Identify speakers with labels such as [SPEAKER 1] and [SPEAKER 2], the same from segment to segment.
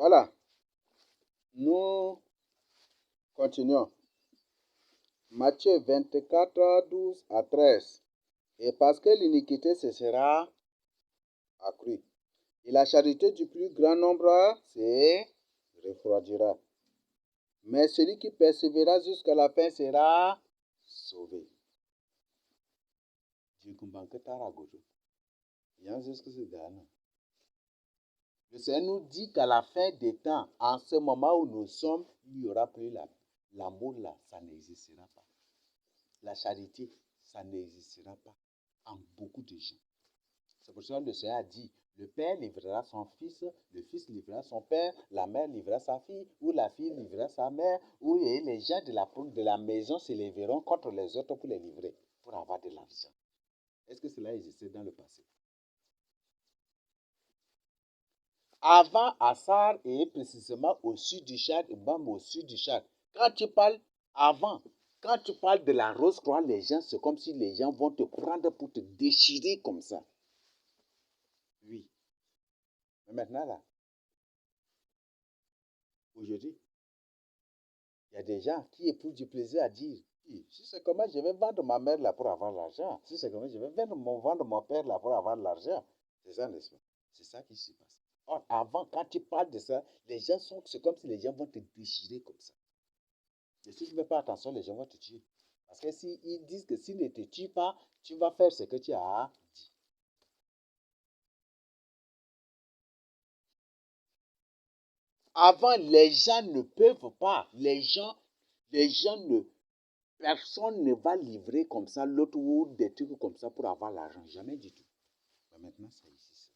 [SPEAKER 1] Voilà, nous continuons. Matthieu 24, 12 à 13. Et parce que l'iniquité se sera accrue, et la charité du plus grand nombre se refroidira. Mais celui qui persévérera jusqu'à la fin sera sauvé. Le Seigneur nous dit qu'à la fin des temps, en ce moment où nous sommes, il n'y aura plus l'amour là, ça n'existera pas. La charité, ça n'existera pas en beaucoup de gens. C'est pour ça que le Seigneur a dit, le père livrera son fils, le fils livrera son père, la mère livrera sa fille, ou la fille livrera sa mère, ou les gens de la maison se lèveront contre les autres pour les livrer, pour avoir de l'argent. Est-ce que cela existait dans le passé? Avant Assar et précisément au sud du Tchad, et même au sud du Tchad, quand tu parles avant, quand tu parles de la Rose-Croix, les gens, c'est comme si les gens vont te prendre pour te déchirer comme ça. Oui. Mais maintenant, là, aujourd'hui, il y a des gens qui éprouvent du plaisir à dire, si c'est comment je vais vendre ma mère là pour avoir l'argent, si c'est comment je vais vendre mon père là pour avoir l'argent. C'est ça, n'est-ce pas? C'est ça qui se passe. Or, avant, quand tu parles de ça, les gens sont, c'est comme si les gens vont te déchirer comme ça. Et si tu ne fais pas attention, les gens vont te tuer. Parce que s'ils disent que s'ils ne te tuent pas, tu vas faire ce que tu as dit. Avant, les gens ne peuvent pas. Les gens ne, personne ne va livrer comme ça l'autre ou des trucs comme ça pour avoir l'argent. Jamais du tout. Mais maintenant, ça existe.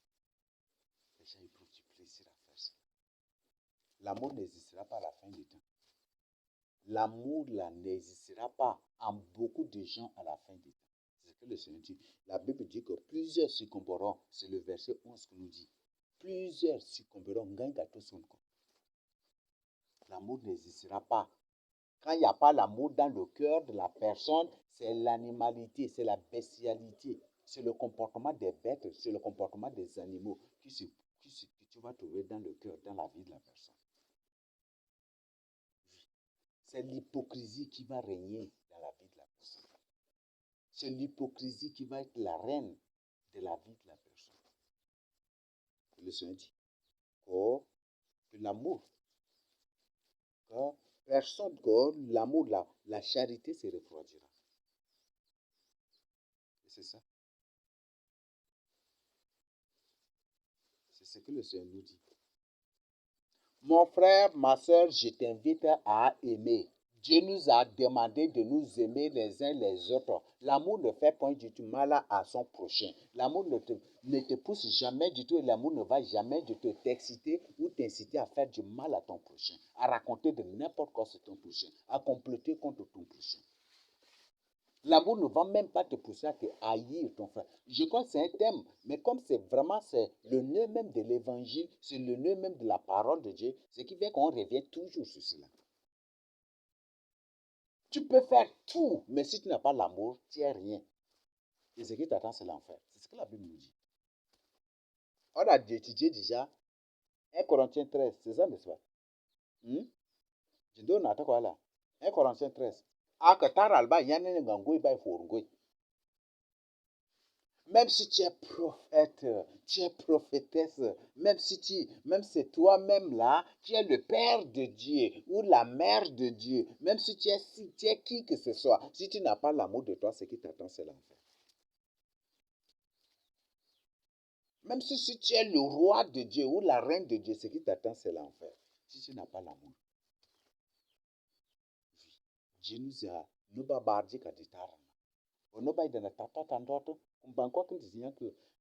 [SPEAKER 1] Les gens éprouvent du plaisir à faire ça. L'amour n'existera pas à la fin du temps. L'amour là n'existera pas en beaucoup de gens à la fin du temps. C'est ce que le Seigneur dit. La Bible dit que plusieurs succomberont. C'est le verset 11 qui nous dit. Plusieurs succomberont. L'amour n'existera pas. Quand il n'y a pas l'amour dans le cœur de la personne, c'est l'animalité, c'est la bestialité, c'est le comportement des bêtes, c'est le comportement des animaux que tu vas trouver dans le cœur, dans la vie de la personne. C'est l'hypocrisie qui va régner dans la vie de la personne. C'est l'hypocrisie qui va être la reine de la vie de la personne. Le Seigneur dit que l'amour, que personne, que l'amour, la charité se refroidira. Et c'est ça. C'est ce que le Seigneur nous dit. Mon frère, ma soeur, je t'invite à aimer. Dieu nous a demandé de nous aimer les uns les autres. L'amour ne fait point du tout mal à son prochain. L'amour ne te pousse jamais du tout et l'amour ne va jamais du tout t'exciter ou t'inciter à faire du mal à ton prochain, à raconter de n'importe quoi sur ton prochain, à comploter contre ton prochain. L'amour ne va même pas te pousser à te haïr ton frère. Je crois que c'est un thème, mais comme c'est le nœud même de l'évangile, c'est le nœud même de la parole de Dieu, ce qui fait qu'on revient toujours sur cela. Tu peux faire tout, mais si tu n'as pas l'amour, tu n'es rien. Et ce qui t'attend, c'est l'enfer. C'est ce que la Bible nous dit. On a étudié déjà 1 Corinthiens 13, c'est ça, n'est-ce pas? Je donne à quoi là? 1 Corinthiens 13. Ah, que t'as ralba, il y a un gangoui, il faut même si tu es prophète, tu es prophétesse, même si c'est toi-même là, tu es le père de Dieu ou la mère de Dieu, même si tu es qui que ce soit, si tu n'as pas l'amour de toi, ce qui t'attend, c'est l'enfer. Même si tu es le roi de Dieu ou la reine de Dieu, ce qui t'attend, c'est l'enfer. Si tu n'as pas l'amour. Dieu nous a, nous va bardi kaditara. On va dans la tata tandoto, on va encore que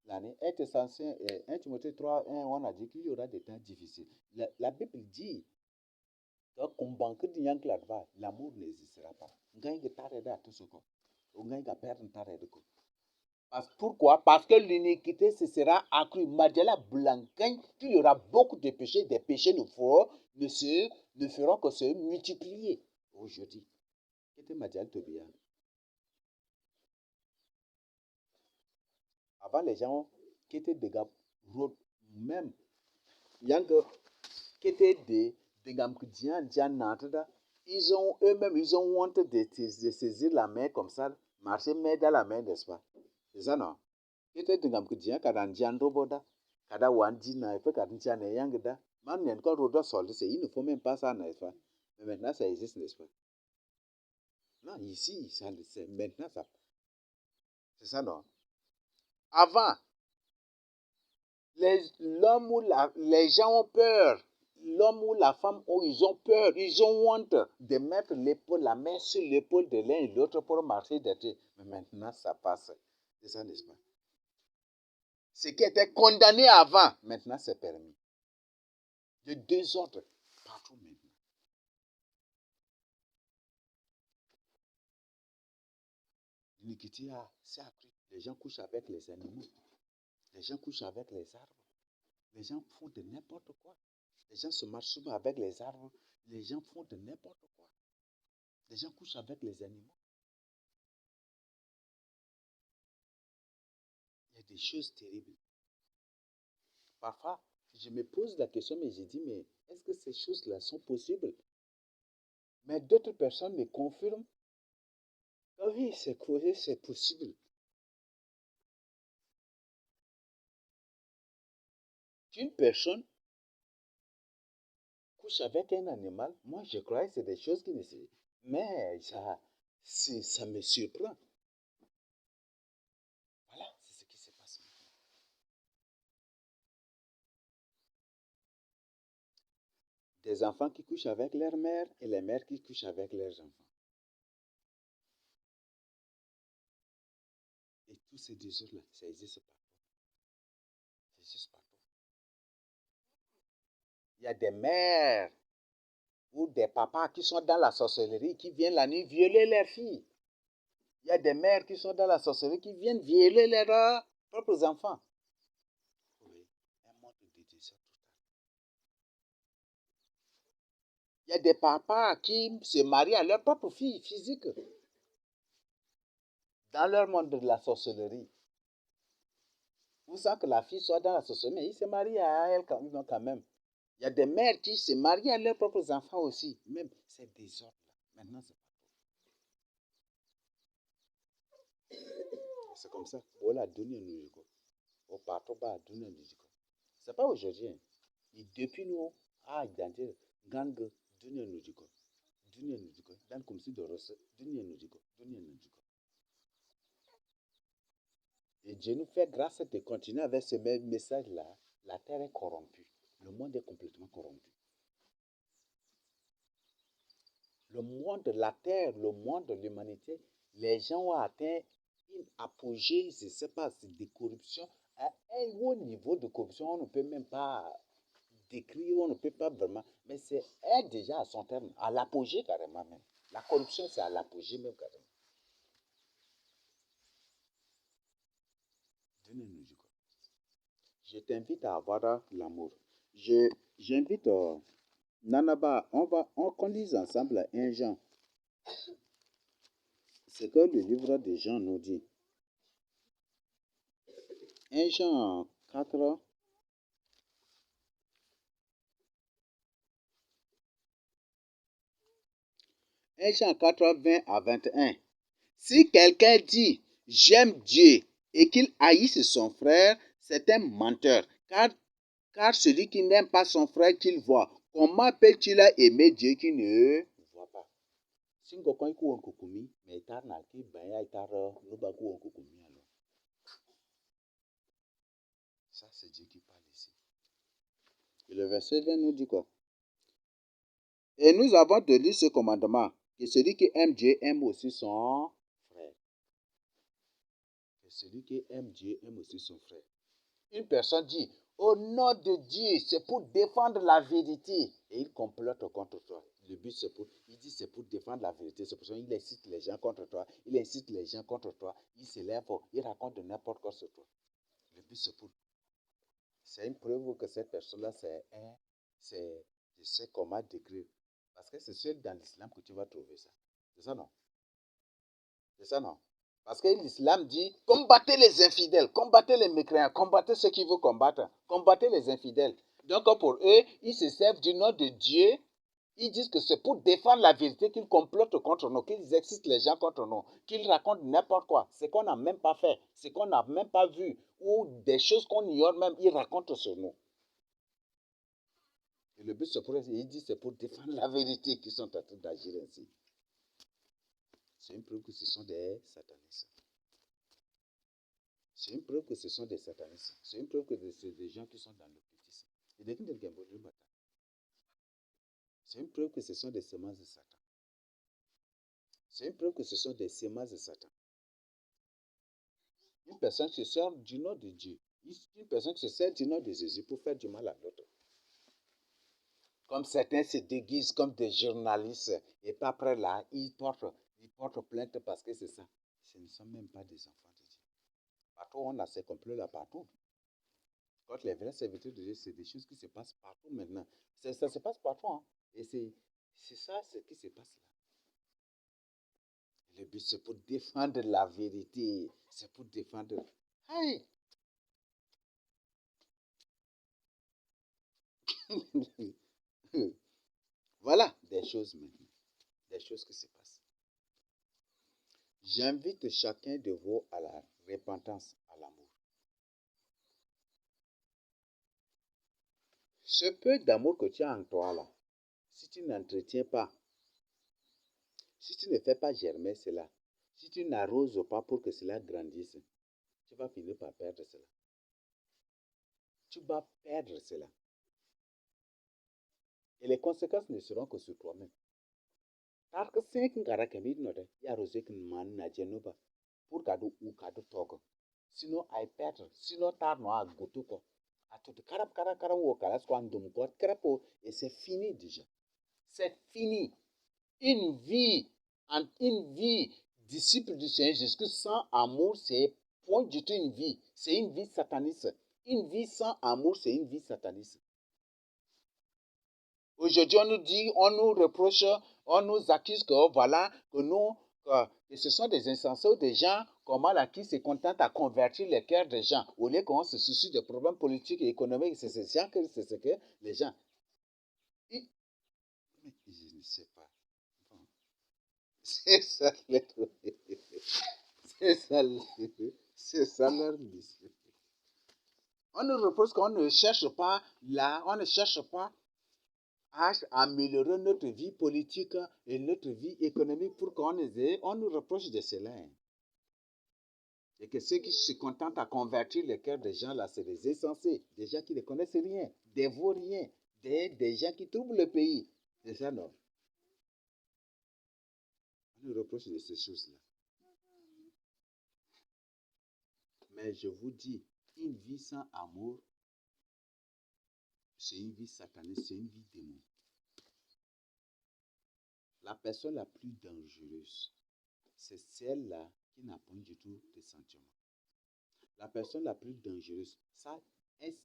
[SPEAKER 1] l'année est censé, 1 Timothée 3, 1, on a dit qu'il y aura des temps difficiles. La Bible dit que l'amour n'existera pas. Pourquoi? Parce que l'iniquité se sera accrue. Madjala Blancagne, qu'il y aura beaucoup de péchés, des péchés ne feront que se multiplier. Aujourd'hui, c'était Madjala Tobia. Avant, les gens qui étaient des gars, même, Ils ont eux-mêmes, ils ont honte de saisir la main comme ça, marcher main dans la main, n'est-ce pas? C'est ça, non? Kete dingam kujia kada njian roboda, kada wandi na ife kada njian yangda. Man nen ko rodo solde, c'est il ne faut même pas ça, n'est-ce pas? Mais maintenant ça existe, n'est-ce pas? Non, ici, ça, c'est maintenant ça. C'est ça, non? Avant, l'homme ou les gens ont peur. L'homme ou la femme, ils ont peur, ils ont honte de mettre l'épaule, la main sur l'épaule de l'un et de l'autre pour marcher derrière. Mais maintenant, ça passe. C'est ça, n'est-ce pas? Ce qui était condamné avant, maintenant, c'est permis. De deux autres, partout maintenant. L'iniquité s'est accrue. Les gens couchent avec les animaux. Les gens couchent avec les arbres. Les gens font de n'importe quoi. Les gens se marchent souvent avec les arbres. Les gens font de n'importe quoi. Les gens couchent avec les animaux. Il y a des choses terribles. Parfois, je me pose la question, mais je dis, mais est-ce que ces choses-là sont possibles? Mais d'autres personnes me confirment que oui, c'est possible. Qu'une personne couche avec un animal, moi je crois que c'est des choses qui ne se... Mais ça me surprend. Voilà, c'est ce qui se passe. Des enfants qui couchent avec leur mère et les mères qui couchent avec leurs enfants. Et tous ces désordres-là, ça existe partout. Ça existe partout. Il y a des mères ou des papas qui sont dans la sorcellerie, qui viennent la nuit violer leurs filles. Il y a des mères qui sont dans la sorcellerie, qui viennent violer leurs propres enfants. Oui, un monde de désordre total. Il y a des papas qui se marient à leur propre fille physique dans leur monde de la sorcellerie. Vous savez que la fille soit dans la sorcellerie, mais ils se marient à elle quand même. Il y a des mères qui se marient à leurs propres enfants aussi. Même ces désordres-là. Maintenant, c'est partout. C'est comme ça. Voilà, dunia nous au partout bas, dunia nous c'est pas aujourd'hui. Hein. Et depuis nous, identité, gang, dunia nous dunia nous dans comme si de rose, dunia nous dunia nous Et Dieu nous fait grâce de continuer avec ce même message-là. La terre est corrompue. Le monde est complètement corrompu. Le monde, la terre, le monde de l'humanité, les gens ont atteint une apogée, je ne sais pas, de corruption, à un haut niveau de corruption, on ne peut même pas décrire, on ne peut pas vraiment, mais c'est déjà à son terme, à l'apogée carrément même. La corruption, c'est à l'apogée même carrément. Je t'invite à avoir l'amour. J'invite Nanaba, qu'on lise ensemble un Jean. C'est que le livre de Jean nous dit. 1 Jean 4, 1 Jean 4, 20 à 21. Si quelqu'un dit j'aime Dieu et qu'il haïsse son frère, c'est un menteur. Car celui qui n'aime pas son frère qu'il voit, comment peut-il aimer Dieu qui ne voit pas? Ça, c'est Dieu qui parle ici. Et le verset 20 nous dit quoi? Et nous avons de lui ce commandement, que celui qui aime Dieu aime aussi son frère. Que celui qui aime Dieu aime aussi son frère. Une personne dit, au nom de Dieu, c'est pour défendre la vérité. Et il complote contre toi. Le but, il dit c'est pour défendre la vérité. C'est pour ça qu'il incite les gens contre toi. Il incite les gens contre toi. Il s'élève, il raconte de n'importe quoi sur toi. Le but, c'est une preuve que cette personne-là, je sais comment décrire. Parce que c'est seul dans l'islam que tu vas trouver ça. C'est ça, non? C'est ça, non? Parce que l'islam dit, combattez les infidèles, combattez les mécréants, combattez ceux qui vous combattent, combattez les infidèles. Donc pour eux, ils se servent du nom de Dieu. Ils disent que c'est pour défendre la vérité qu'ils complotent contre nous, qu'ils excitent les gens contre nous, qu'ils racontent n'importe quoi. Ce qu'on n'a même pas fait, ce qu'on n'a même pas vu, ou des choses qu'on ignore même, ils racontent sur nous. Et le but, c'est pour eux, ils disent c'est pour défendre la vérité qu'ils sont en train d'agir ainsi. C'est une preuve que ce sont des satanistes. C'est une preuve que ce sont des satanistes. C'est une preuve que c'est des gens qui sont dans l'occultisme. C'est une preuve que ce sont des semences de Satan. C'est une preuve que ce sont des semences de Satan. Une personne se sert du nom de Dieu. Une personne qui se sert du nom de Jésus pour faire du mal à l'autre. Comme certains se déguisent comme des journalistes et pas après là, ils portent plainte parce que c'est ça. Ce ne sont même pas des enfants de Dieu. Partout, on a ces complots là partout. Quand les vrais serviteurs de Dieu, c'est des choses qui se passent partout maintenant. Ça se passe partout. Hein? Et c'est ça ce qui se passe là. Le but, c'est pour défendre la vérité. C'est pour défendre. Hey! Voilà des choses maintenant. Des choses qui se passent. J'invite chacun de vous à la repentance, à l'amour. Ce peu d'amour que tu as en toi là, si tu n'entretiens pas, si tu ne fais pas germer cela, si tu n'arroses pas pour que cela grandisse, tu vas finir par perdre cela. Tu vas perdre cela. Et les conséquences ne seront que sur toi-même. Tar que 5 ngara kemit note, ya rose kin man na jenuba, pour kadu ou kadu togo. Sinon, ay perdre, sinon tar no a goto ko. A tout karab karab karab ou karas ko andum ko krapo, et c'est fini déjà. C'est fini. Une vie disciple du Seigneur Jésus sans amour, c'est point du tout une vie. C'est une vie sataniste. Une vie sans amour, c'est une vie sataniste. Aujourd'hui, on nous dit, on nous reproche, on nous accuse que voilà, que nous, que ce sont des insensés ou des gens comme là qui se contentent à convertir les cœurs des gens. Au lieu qu'on se soucie des problèmes politiques et économiques, c'est ce que les gens. Mais je ne sais pas. C'est ça, c'est ça leur mission. On nous reproche qu'on ne cherche pas là, on ne cherche pas à améliorer notre vie politique et notre vie économique pour qu'on ait, on nous reproche de cela. Et que ceux qui se contentent à convertir le cœur des gens là, c'est des insensés, des gens qui ne connaissent rien, des vauriens, des gens qui troublent le pays. C'est ça, non? On nous reproche de ces choses-là. Mais je vous dis, une vie sans amour, c'est une vie sataniste, c'est une vie démon. La personne la plus dangereuse, c'est celle-là qui n'a pas du tout de sentiments. La personne la plus dangereuse, ça,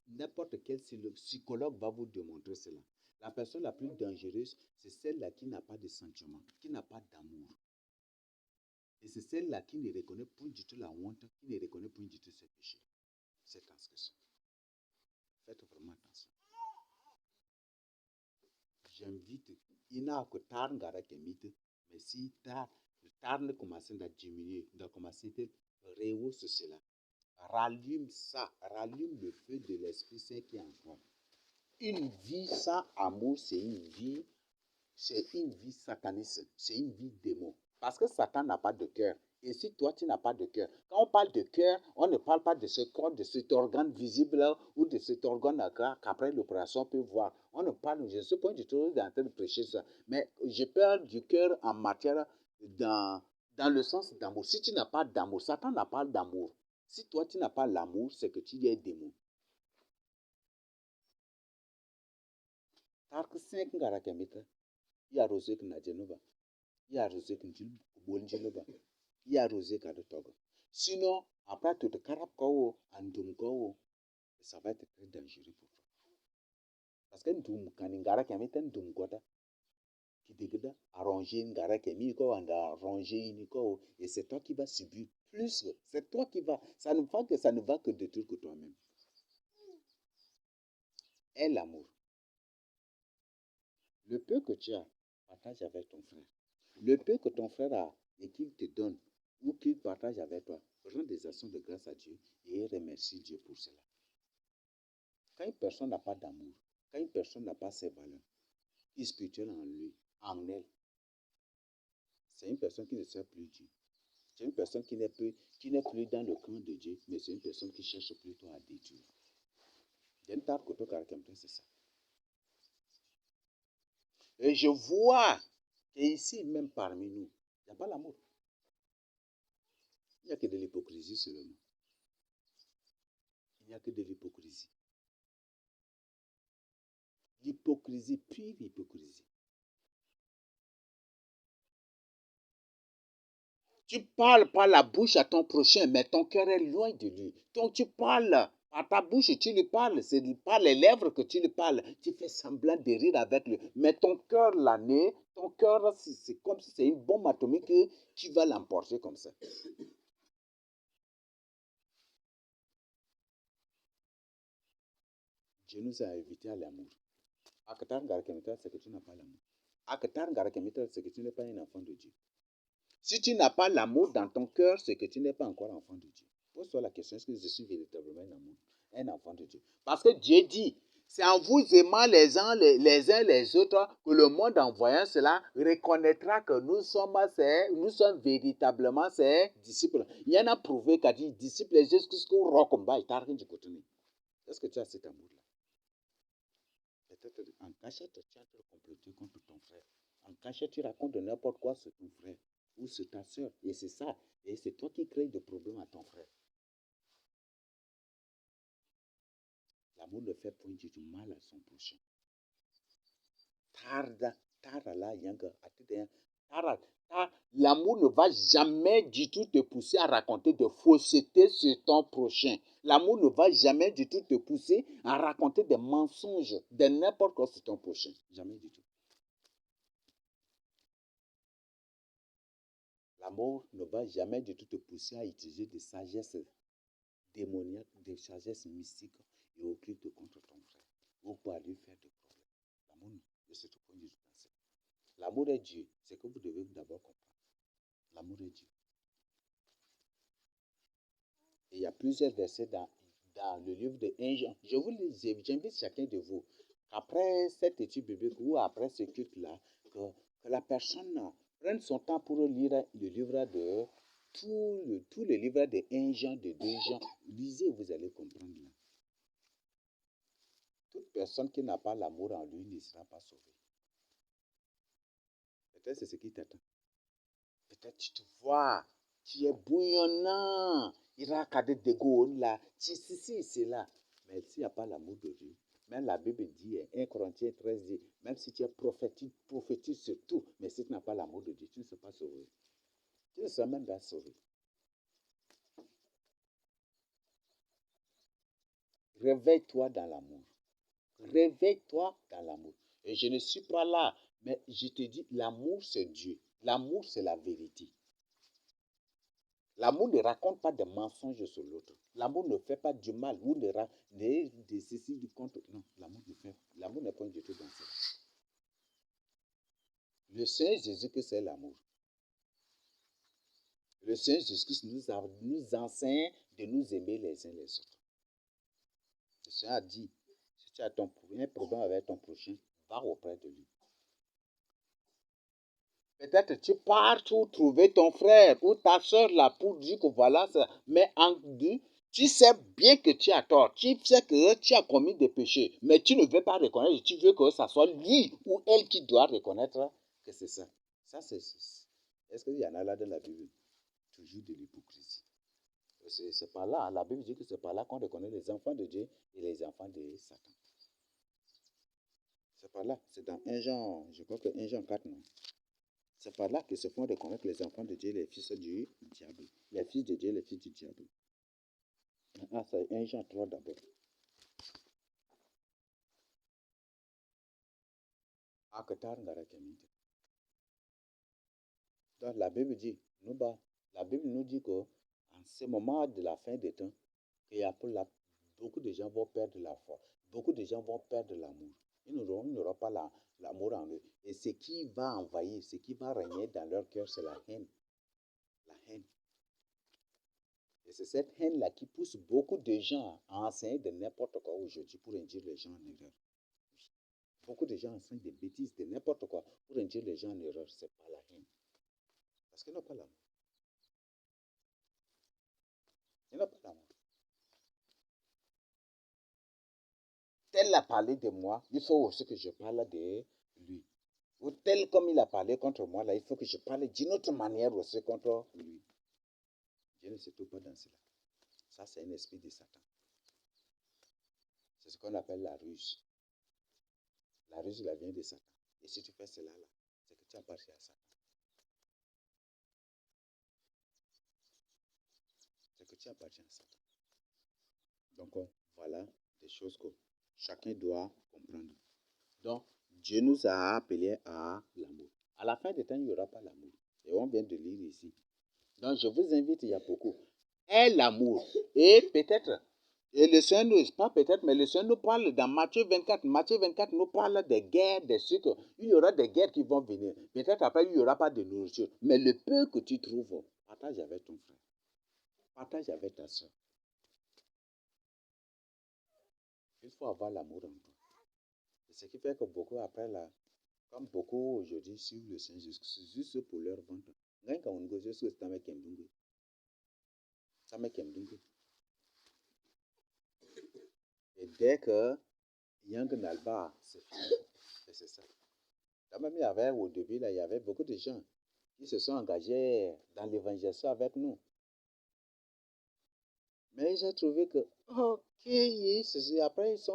[SPEAKER 1] n'importe quel psychologue va vous démontrer cela. La personne la plus dangereuse, c'est celle-là qui n'a pas de sentiments, qui n'a pas d'amour. Et c'est celle-là qui ne reconnaît point du tout la honte, qui ne reconnaît point du tout ses péchés, ses transgressions. Faites vraiment attention. J'invite, il n'a que tard ngara kemite, mais si tard ne commence à diminuer, de commencer à rehausser cela. Rallume ça, rallume le feu de l'Esprit Saint qui est en toi. Une vie sans amour, c'est une vie sataniste, c'est une vie démon. Parce que Satan n'a pas de cœur. Et si toi, tu n'as pas de cœur, quand on parle de cœur, on ne parle pas de ce corps, de cet organe visible ou de cet organe qu'après l'opération on peut voir. On ne parle, je ne sais pas du tout en train de prêcher ça, mais je parle du cœur en matière dans le sens d'amour. Si tu n'as pas d'amour, Satan n'a pas d'amour. Si toi, tu n'as pas l'amour, c'est que tu es démon. Tark 5 ngara kemita, ya rosé que na jenuba. Il y a arrosé que tu bonjiloba. Il y a arrosé qu'à de togo. Sinon, après tout le carap kao, andum kao, ça va être très dangereux pour toi. Parce que ndum kaningara qui a mis un ndum goda, qui dégada, arranger ngara qui a mis ko, and arranger une ko, et c'est toi qui vas subir plus. C'est toi qui vas, ça ne va que détruire que toi-même. est l'amour. Le peu que tu as, partage avec ton frère. Le peu que ton frère a et qu'il te donne ou qu'il partage avec toi, rends des actions de grâce à Dieu et remercie Dieu pour cela. Quand une personne n'a pas d'amour, quand une personne n'a pas ses valeurs spirituelles en lui, en elle, c'est une personne qui ne sert plus Dieu. C'est une personne qui n'est plus dans le camp de Dieu, mais c'est une personne qui cherche plutôt à détruire. C'est ça. Et je vois qu'ici, même parmi nous, il n'y a pas l'amour. Il n'y a que de l'hypocrisie seulement. Il n'y a que de l'hypocrisie. L'hypocrisie, pure hypocrisie. Tu parles par la bouche à ton prochain, mais ton cœur est loin de lui. Donc tu parles par ta bouche, tu lui parles, c'est par les lèvres que tu lui parles. Tu fais semblant de rire avec lui. Mais ton cœur l'année, ton cœur, c'est comme si c'est une bombe atomique qui va l'emporter comme ça. Dieu nous a invités à l'amour. C'est que tu n'as pas l'amour. C'est que tu n'es pas un enfant de Dieu. Si tu n'as pas l'amour dans ton cœur, c'est que tu n'es pas encore enfant de Dieu. Pose-toi la question, est-ce que je suis véritablement un enfant de Dieu? Parce que Dieu dit, c'est en vous aimant les uns les autres que le monde en voyant cela reconnaîtra que nous sommes véritablement ses disciples. Il y en a prouvé qu'a dit, disciples, est-ce que tu as cet amour-là? Peut-être en cachette, tu as te comploter contre ton frère. En cachette, tu racontes de n'importe quoi sur ton frère ou sur ta soeur. Et c'est ça. Et c'est toi qui crées des problèmes à ton frère. L'amour ne fait point du mal à son prochain. L'amour ne va jamais du tout te pousser à raconter des faussetés sur ton prochain. L'amour ne va jamais du tout te pousser à raconter des mensonges de n'importe quoi sur ton prochain. Jamais du tout. L'amour ne va jamais du tout te pousser à utiliser des sagesses démoniaques, des sagesses mystiques et occultes contre ton frère ou pour aller faire des problèmes. L'amour ne se trouve pas du tout dans ça. L'amour est Dieu. C'est que vous devez d'abord comprendre. L'amour est Dieu. Et il y a plusieurs versets dans le livre de 1 Jean. J'invite chacun de vous, après cette étude biblique ou après ce culte-là, que la personne prenne son temps pour lire le livre de tout le livre de 1 Jean, de 2 Jean. Lisez, vous allez comprendre. Toute personne qui n'a pas l'amour en lui ne sera pas sauvée. Peut-être c'est ce qui t'attend. Peut-être tu te vois, tu es bouillonnant. Il a cadé des là. Si, c'est là. Mais s'il n'y a pas l'amour de Dieu, même la Bible dit, 1 Corinthiens 13 dit, même si tu es prophétise sur tout, mais si tu n'as pas l'amour de Dieu, tu ne seras pas sauvé. Tu ne seras même pas sauvé. Réveille-toi dans l'amour. Réveille-toi dans l'amour. Et je ne suis pas là, mais je te dis, l'amour c'est Dieu. L'amour c'est la vérité. L'amour ne raconte pas des mensonges sur l'autre. L'amour ne fait pas du mal ou de ceci, du contre. Non, l'amour n'est pas du tout dans ça. Le Seigneur Jésus-Christ, c'est l'amour. Le Seigneur Jésus-Christ nous enseigne de nous aimer les uns les autres. Le Seigneur a dit, si tu as un problème avec ton prochain, va auprès de lui. Peut-être tu pars pour trouver ton frère ou ta soeur là pour dire que voilà ça. Mais en dit, tu sais bien que tu as tort. Tu sais que tu as commis des péchés. Mais tu ne veux pas reconnaître. Tu veux que ce soit lui ou elle qui doit reconnaître que c'est ça. Ça, c'est. Est-ce qu'il y en a là dans la Bible? Toujours de l'hypocrisie. C'est par là. La Bible dit que c'est par là qu'on reconnaît les enfants de Dieu et les enfants de Satan. C'est par là. C'est dans 1 Jean, je crois que 1 Jean 4, non? C'est par là que se font reconnaître les enfants de Dieu, les fils du diable. Les fils de Dieu, les fils du diable. Ah, c'est 1 Jean 3 d'abord. Donc la Bible dit, la Bible nous dit qu'en ce moment de la fin des temps, beaucoup de gens vont perdre la foi. beaucoup de gens vont perdre l'amour. Ils n'auront pas l'amour en eux. Et ce qui va envahir, ce qui va régner dans leur cœur, c'est la haine. La haine. Et c'est cette haine-là qui pousse beaucoup de gens à enseigner de n'importe quoi aujourd'hui pour induire les gens en erreur. Beaucoup de gens enseignent des bêtises, de n'importe quoi pour induire les gens en erreur. C'est pas la haine. Parce qu'ils n'ont pas l'amour. Ils n'ont pas l'amour. Tel a parlé de moi, il faut aussi que je parle de lui. Ou tel comme il a parlé contre moi, là, il faut que je parle d'une autre manière aussi contre lui. Dieu ne se trouve pas dans cela. Ça, c'est un esprit de Satan. C'est ce qu'on appelle la ruse. La ruse, là, vient de Satan. Et si tu fais cela, là, c'est que tu appartiens à Satan. C'est que tu appartiens à Satan. Donc, voilà des choses que chacun doit comprendre. Donc, Dieu nous a appelés à l'amour. À la fin des temps, il n'y aura pas l'amour. Et on vient de lire ici. Donc, je vous invite, il y a beaucoup. Et l'amour. Et peut-être, et le Seigneur nous, pas peut-être, mais le Seigneur nous parle dans Matthieu 24. Matthieu 24 nous parle des guerres, des sucres. Il y aura des guerres qui vont venir. Peut-être après, il n'y aura pas de nourriture. Mais le peu que tu trouves, partage avec ton frère. Partage avec ta soeur. Il faut avoir l'amour en toi. Et ce qui fait que beaucoup après, là, comme beaucoup aujourd'hui suivent le Seigneur juste pour leur ventre. Et dès que Yang Nalba, c'est fini. Et c'est ça. Quand même, il y avait au début, là, il y avait beaucoup de gens qui se sont engagés dans l'évangélisation avec nous. Mais ils ont trouvé que, ok, après ils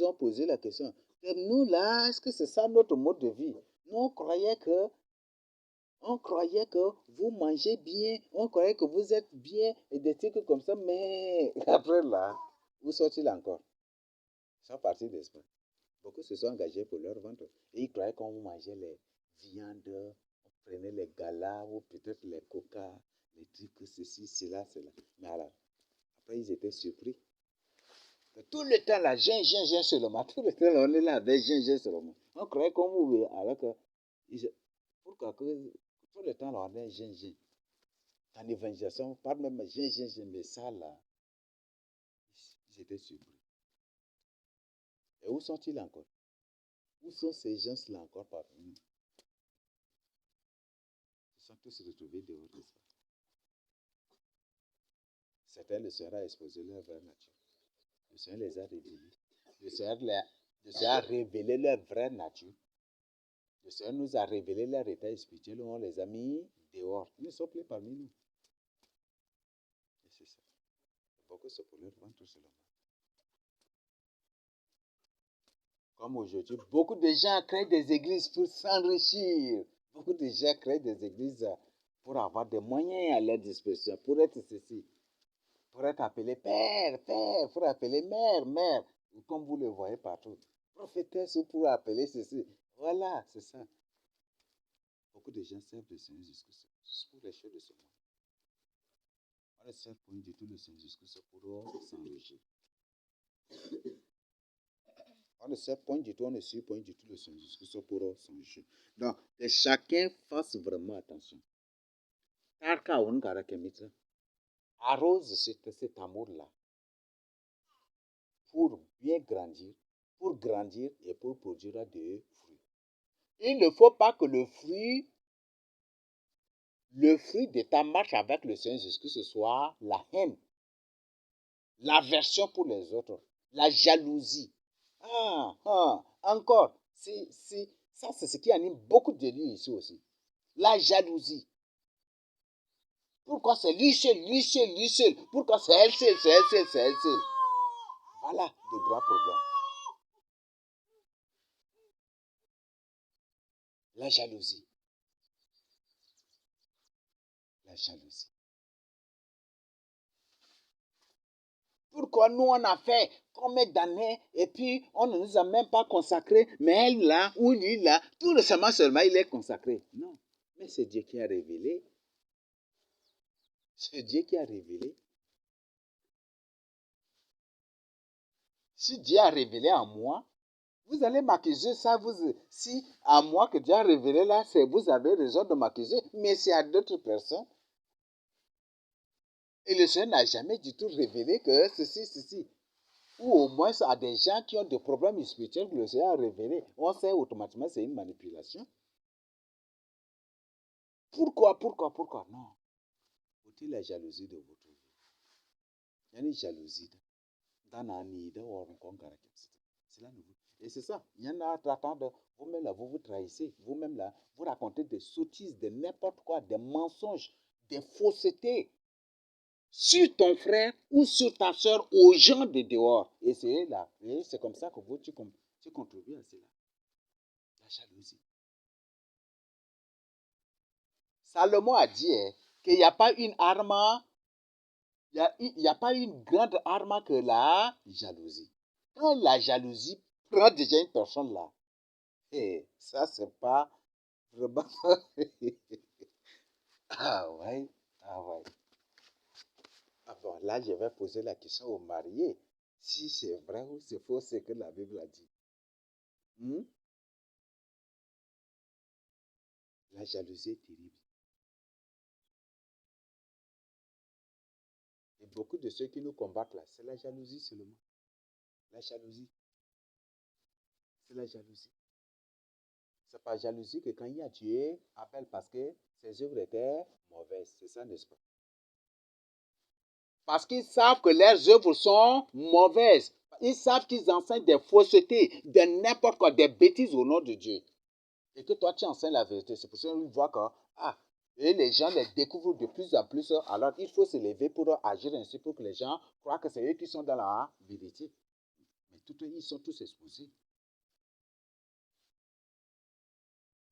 [SPEAKER 1] ont posé la question. Nous, là, est-ce que c'est ça notre mode de vie? Nous, on croyait que vous mangez bien, on croyait que vous êtes bien, et des trucs comme ça, mais après là, où sont-ils encore? Ils sont partis d'esprit. Beaucoup se sont engagés pour leur ventre. Et ils croyaient qu'on mangeait les viandes, on prenait les galas, ou peut-être les coca, les trucs, ceci, cela, cela. Mais alors, après, ils étaient surpris. Tout le temps, là, gin seulement. Tout le temps, là, on est là avec gin seulement. On croyait qu'on pouvait, alors que, pourquoi que tout le temps, là, on est gin. En évangélisation, on parle même gin, mais ça, là, ils étaient surpris. Et où sont-ils encore? Où sont ces gens-là encore parmi nous? Ils sont tous retrouvés dehors de ça. Certains, le Seigneur a exposé leur vraie nature. Le Seigneur les a révélés. Le Seigneur a révélé leur vraie nature. Le Seigneur nous a révélé leur état spirituel. On les a mis dehors. Ils ne sont plus parmi nous. Et c'est ça. Beaucoup se pour leur ventre seulement. Comme aujourd'hui, beaucoup de gens créent des églises pour s'enrichir. Beaucoup de gens créent des églises pour avoir des moyens à leur disposition, pour être ceci, pour être appelé père, pour appeler mère, comme vous le voyez partout. Prophétesse pour appeler ceci. Voilà, c'est ça. Beaucoup de gens servent le Seigneur jusqu'au juste pour les choses de ce monde. On ne sert point du tout le Seigneur jusqu'au pour s'enrichir. On ne sait point du tout, on ne suit point du tout le Seigneur jusqu'au pour s'enrichir. Donc, que chacun fasse vraiment attention. Arrose cet amour-là pour bien grandir, et pour produire des fruits. Il ne faut pas que le fruit de ta marche avec le Seigneur Jésus-Christ soit la haine, l'aversion pour les autres, la jalousie. Encore, ça c'est ce qui anime beaucoup de lui ici aussi. La jalousie. Pourquoi c'est lui seul? Pourquoi c'est elle seule? Voilà de grands problèmes. La jalousie. La jalousie. Pourquoi nous on a fait combien d'années et puis on ne nous a même pas consacrés, mais elle là ou lui là, tout récemment seulement il est consacré. Non, mais c'est Dieu qui a révélé. C'est Dieu qui a révélé. Si Dieu a révélé en moi, vous allez m'accuser ça. Si à moi que Dieu a révélé là, c'est vous avez raison de m'accuser, mais c'est à d'autres personnes. Et le Seigneur n'a jamais du tout révélé que ceci. Ou au moins à des gens qui ont des problèmes spirituels que le Seigneur a révélé. On sait automatiquement que c'est une manipulation. Pourquoi? Non. Ôtez la jalousie de votre vie. Il y a une jalousie. Et c'est ça. Il y en a traitant de vous-même là, vous vous trahissez. Vous-même là, vous racontez des sottises, de n'importe quoi, des mensonges, des faussetés sur ton frère ou sur ta soeur aux gens de dehors. Et c'est là. Et c'est comme ça que tu contribues à cela. La jalousie. Salomon a dit qu'il n'y a pas une arme, il n'y a pas une grande arme que la jalousie. Quand la jalousie prend déjà une personne là, et ça c'est pas vraiment. Ah ouais, ah ouais. Ah bon, là je vais poser la question aux mariés. Si c'est vrai ou c'est faux ce que la Bible a dit. Hmm? La jalousie est terrible. Et beaucoup de ceux qui nous combattent là, c'est la jalousie seulement. La jalousie. C'est la jalousie. C'est pas jalousie que quand il a tué Abel parce que ses œuvres étaient mauvaises. C'est ça, n'est-ce pas? Parce qu'ils savent que leurs œuvres sont mauvaises. Ils savent qu'ils enseignent des faussetés, de n'importe quoi, des bêtises au nom de Dieu. Et que toi, tu enseignes la vérité. C'est pour ça qu'ils voient que, et les gens les découvrent de plus en plus. Alors, il faut se lever pour agir ainsi, pour que les gens croient que c'est eux qui sont dans la vérité. Mais ils sont tous exposés.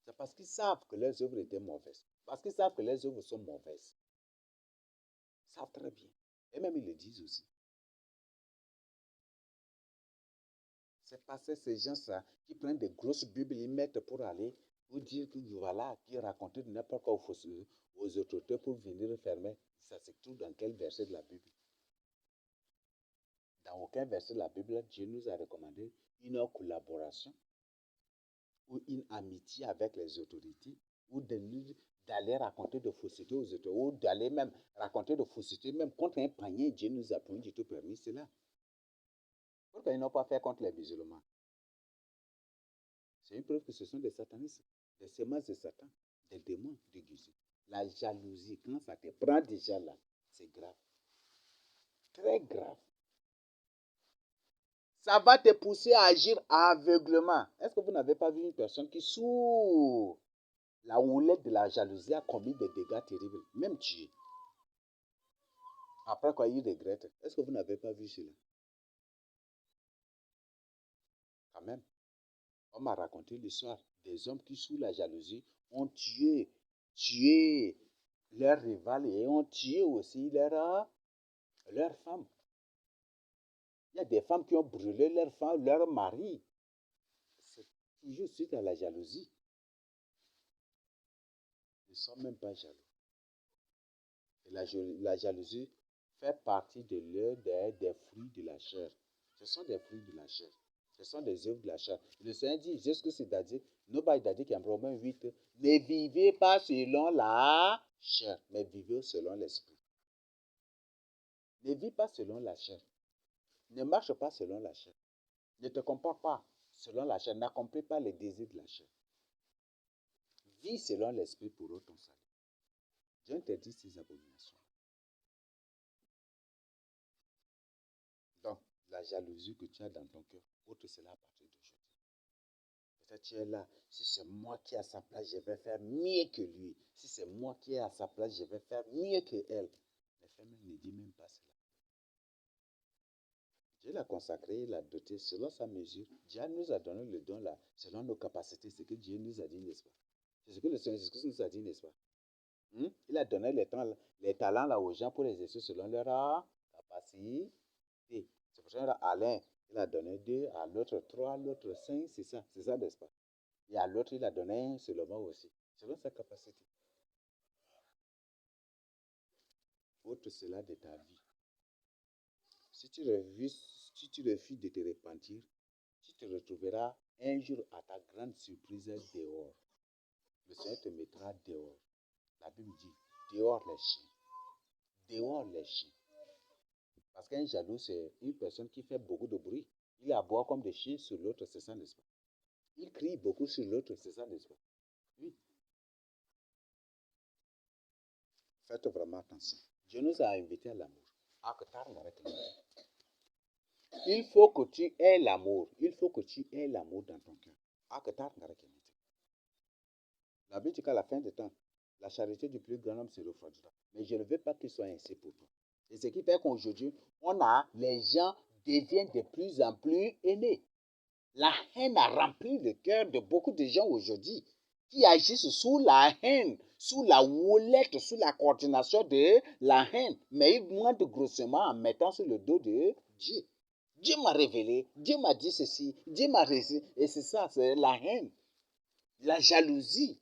[SPEAKER 1] C'est parce qu'ils savent que leurs œuvres étaient mauvaises. Parce qu'ils savent que leurs œuvres sont mauvaises. Ils savent très bien. Et même ils le disent aussi. C'est parce que ces gens-là qui prennent des grosses Bibles, ils mettent pour aller, pour dire que voilà, qui racontent n'importe quoi aux autorités pour venir fermer. Ça se trouve dans quel verset de la Bible? Dans aucun verset de la Bible, Dieu nous a recommandé une collaboration ou une amitié avec les autorités ou d'aller raconter de faussetés aux autorités ou d'aller même raconter de faussetés même contre un panier. Dieu nous a point du tout permis cela. Pourquoi ils n'ont pas fait contre les musulmans? C'est une preuve que ce sont des satanistes, des semences de Satan, des démons déguisés. La jalousie, quand ça te prend déjà là, c'est grave. Très grave. Ça va te pousser à agir aveuglement. Est-ce que vous n'avez pas vu une personne qui, sous la houlette de la jalousie, a commis des dégâts terribles, même tué? Après quoi, il regrette. Est-ce que vous n'avez pas vu cela? Quand même. On m'a raconté l'histoire des hommes qui, sous la jalousie, ont tué leurs rivales et ont tué aussi leurs femmes. Il y a des femmes qui ont brûlé leurs femmes, leur mari. C'est toujours suite à la jalousie. Ils ne sont même pas jaloux. Et la jalousie fait partie des fruits de la chair. Ce sont des fruits de la chair. Ce sont des œuvres de la chair. Le Seigneur dit, c'est ce que c'est-à-dire, nobody a dit qu'en Romains 8, ne vivez pas selon la chair, mais vivez selon l'esprit. Ne vis pas selon la chair. Ne marche pas selon la chair. Ne te comporte pas selon la chair. N'accomplis pas les désirs de la chair. Vis selon l'esprit pour ton salut. Dieu interdit ces abominations. Donc, la jalousie que tu as dans ton cœur, ôte cela à partir d'aujourd'hui. Peut-être tu es là. Si c'est moi qui est à sa place, je vais faire mieux que lui. Si c'est moi qui est à sa place, je vais faire mieux qu'elle. Les femmes ne disent même pas cela. Dieu l'a consacré, il l'a doté selon sa mesure. Dieu nous a donné le don là, selon nos capacités. C'est ce que Dieu nous a dit, n'est-ce pas? C'est ce que le Seigneur Jésus nous a dit, n'est-ce pas? Il a donné les talents là aux gens pour les exercer selon leur capacité. C'est pour ça que Alain, il a donné 2, à l'autre 3, à l'autre 5, c'est ça, n'est-ce pas? Et à l'autre, il a donné 1 seulement aussi, selon sa capacité. Autre cela de ta vie. Si tu refuses de te repentir, tu te retrouveras un jour à ta grande surprise dehors. Le Seigneur te mettra dehors. La Bible dit, dehors les chiens. Dehors les chiens. Parce qu'un jaloux, c'est une personne qui fait beaucoup de bruit. Il aboie comme des chiens sur l'autre, c'est ça, n'est-ce pas? Il crie beaucoup sur l'autre, c'est ça, n'est-ce pas? Oui. Faites vraiment attention. Dieu nous a invités à l'amour. Il faut que tu aies l'amour. Il faut que tu aies l'amour dans ton cœur. La Bible dit qu'à la fin des temps, la charité du plus grand homme se refroidira. Mais je ne veux pas qu'il soit ainsi pour toi. Et ce qui fait qu'aujourd'hui, les gens deviennent de plus en plus aimés. La haine a rempli le cœur de beaucoup de gens aujourd'hui qui agissent sous la haine, sous la houlette, sous la coordination de la haine. Mais ils mentent grossièrement en mettant sur le dos de Dieu. Dieu m'a révélé, Dieu m'a dit ceci, Dieu m'a réussi. Et c'est ça, c'est la haine, la jalousie.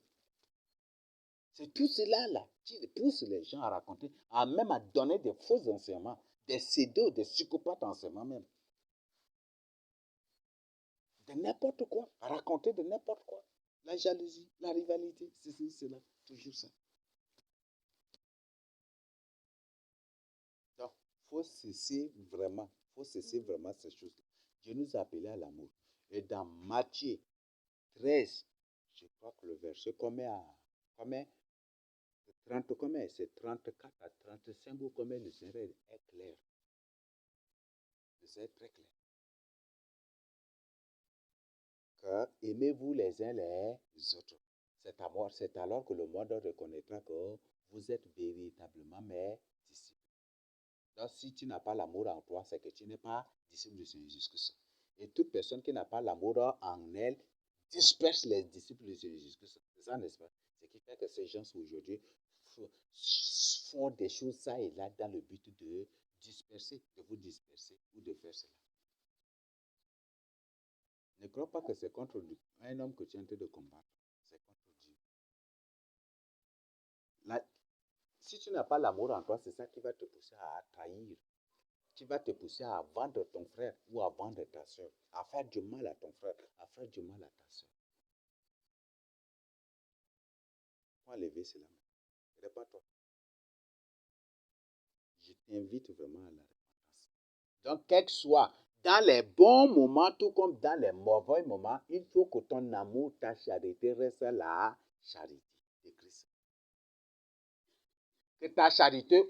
[SPEAKER 1] C'est tout cela là qui pousse les gens à raconter, même à donner des faux enseignements, des pseudos, des psychopathes enseignements même. De n'importe quoi, à raconter de n'importe quoi. La jalousie, la rivalité, ceci, cela, toujours ça. Donc, faut cesser vraiment ces choses-là. Dieu nous a appelés à l'amour. Et dans Matthieu 13, je crois que le verset combien 30 combien c'est 34 à 35 ou combien le Seigneur est clair. Le Seigneur est très clair. Que aimez-vous les uns les autres. C'est alors que le monde reconnaîtra que vous êtes véritablement mes disciples. Donc, si tu n'as pas l'amour en toi, c'est que tu n'es pas disciple de Seigneur Jésus-Christ. Et toute personne qui n'a pas l'amour en elle disperse les disciples de Seigneur Jésus-Christ. C'est ça, n'est-ce pas? Ce qui fait que ces gens aujourd'hui font des choses ça et là dans le but de disperser, de vous disperser ou de faire cela. Ne crois pas que c'est contre un homme que tu es en train de combattre. C'est contre Dieu. Si tu n'as pas l'amour en toi, c'est ça qui va te pousser à trahir, qui va te pousser à vendre ton frère ou à vendre ta soeur, à faire du mal à ton frère, à faire du mal à ta soeur. Faut enlever cela. Répare-toi. Je t'invite vraiment à la repentance. Donc, quel que soit, dans les bons moments, tout comme dans les mauvais moments, il faut que ton amour, ta charité reste la charité de Christ. Que ta charité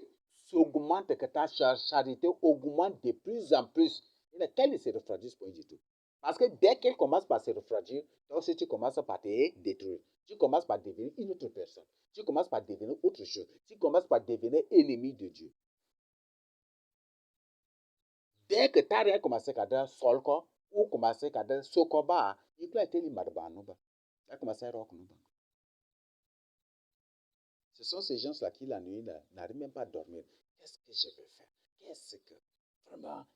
[SPEAKER 1] s'augmente, que ta charité augmente de plus en plus. Qu'elle ne se refroidisse pas du tout. Parce que dès qu'elle commence par se refroidir, donc si tu commences par te détruire, tu commences par devenir une autre personne, tu commences par devenir autre chose, tu commences par devenir ennemi de Dieu. Dès que tu as rien commencé à dire solko, ou commencé à dire sokoba, il peut être limarbanuba. Tu as commencé à rocknuba. Ce sont ces gens-là qui, la nuit, n'arrivent même pas à dormir. Qu'est-ce que je vais faire?